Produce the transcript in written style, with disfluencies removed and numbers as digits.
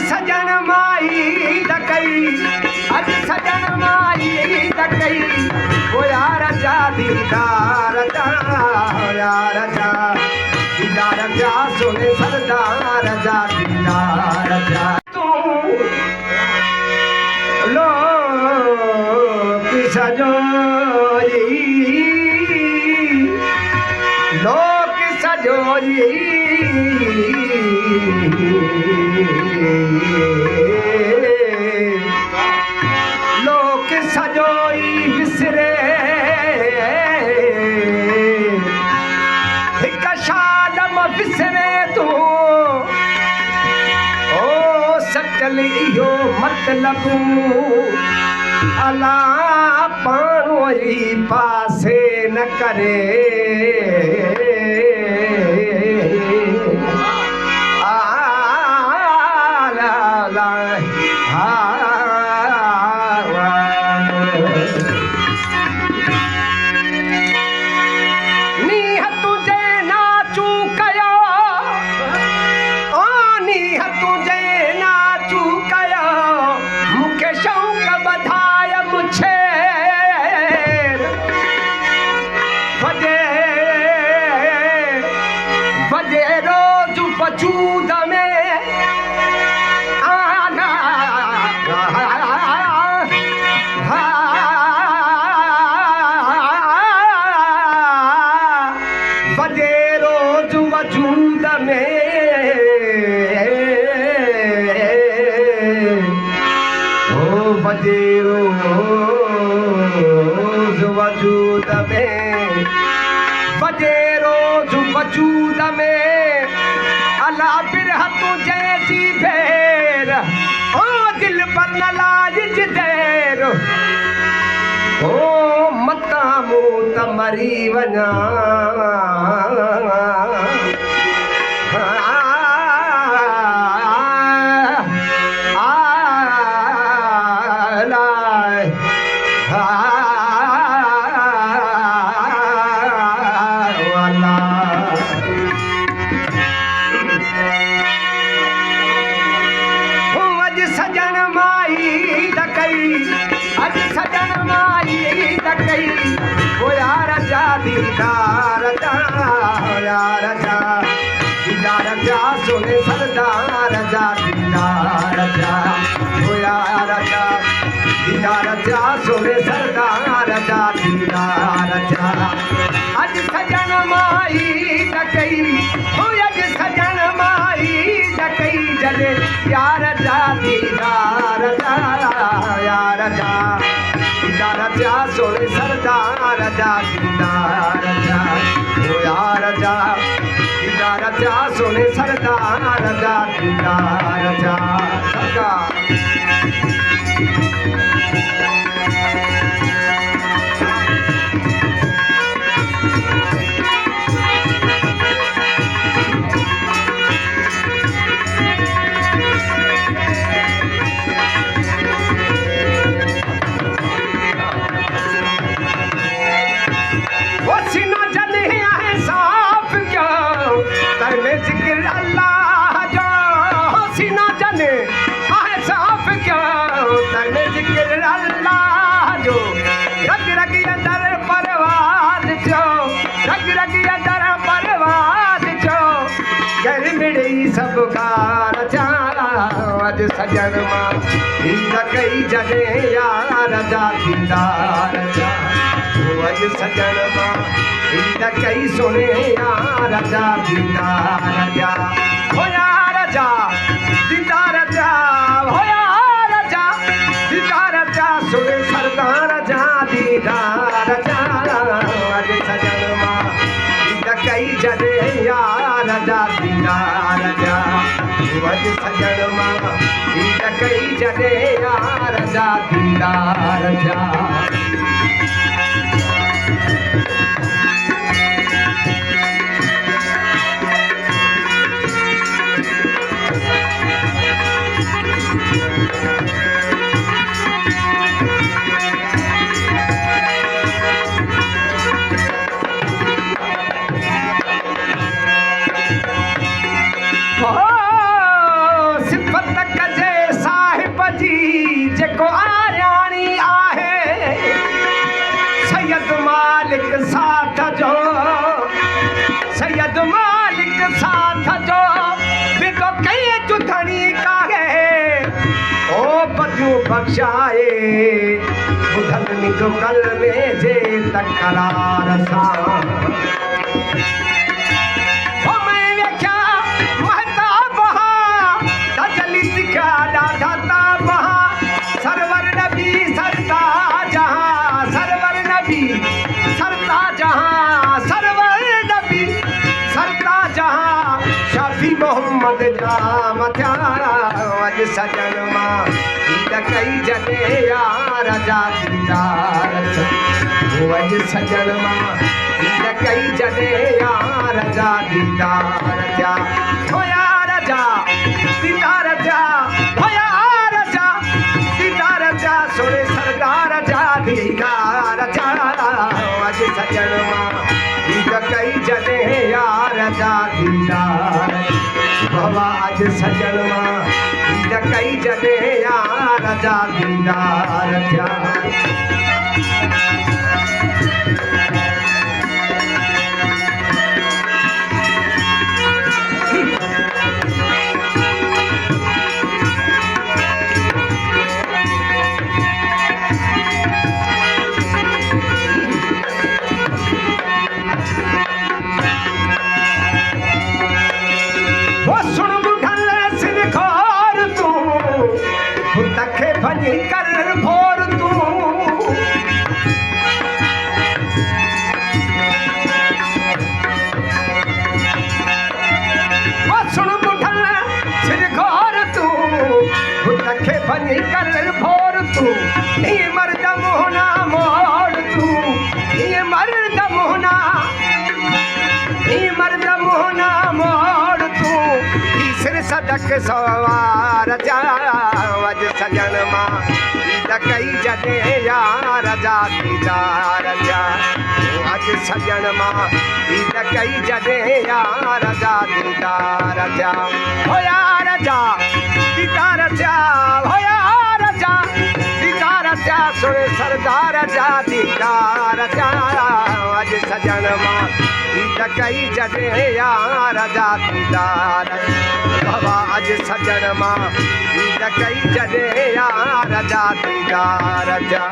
सजन माई दकई अज सजन माई दकई ओ यार जा दीदार जा यार जा दीदार जा सोने सरदार जा दीदार जा तू लो की सजोई लोक सजोई लोक सजोई विसरे हिक शादम विसरे तू ओ सकल इहो मतलब अला पाणोई पासे न करे वजूद में आना बजे रोज वजूद में ओ बजे रोज वजूद में बजे रोज वजूद में अला बिरह तुझे जी भेर ओ दिल पर न लाज देर ओ मता मूत मरी वना सजन माई दकई ओ यार जा दीदार जा यार जा दीदार जा सोने सरदार जा दीदार जा ओ यार जा दीदार जा सोने सरदार जा दीदार जा अज सजन माई दकई ओ अज सजन माई दकई जले यार जा दीदार जा यार जा दीदार जा सोने सरदार जा दीदार जा ओ यार जा दीदार जा सोने सरदार जा दीदार जा सका सब कार चारा अज सजन मां दकई जने यार जा दीदार जा अज सजन मां दकई सोने यार जा दीदार जा हो यार जा दीदार जा हो यार जा दीदार जा सोने सरदार जा दीदार जा अज सजन मां दकई जने यार जा दीदार जा अज सजन मां दकई जने यार जा दीदार जा सिफत कजे तू बख्शाए बुधल निजो कल में जे तकरार सा ओ मैं वेख्या महता बहा तजली सिखा डाढा बहा सरवर नबी सरता जहां सरवर नबी सरता जहां सरवर नबी सरता जहां शाफी मोहम्मद जाम थिया अज सजन मां कई जने यार जा दीदार अज सजन मां कई जने यार जा दीदार थिया हो यार जा दीदार थिया हो यार जा दीदार जा सोने सरदार जा दीदार जा अज सजन मां कई जने यार जा दीदार बाबा अज सजन मां कई जने यार जा दीदार थिया भनी कर भोर तू सुन बुढ़ल सिर घोर तू तखे भनी कर भोर तू ये मर्द मोहना मोड़ तू ये मर्द मोहना मोड़ तू सिर सदक सवार जा अज सजन मां कई जने यार जा दीदार जा अज सजन मां कई जने यार जा दीदार जा हो यार जा दीदार जा हो यार जा दीदार जा सुने सरदार जा दीदार जा अज सजन मां कई जने यार जा दीदार बाबा अज सजन मां कई जने यार जा दीदार जा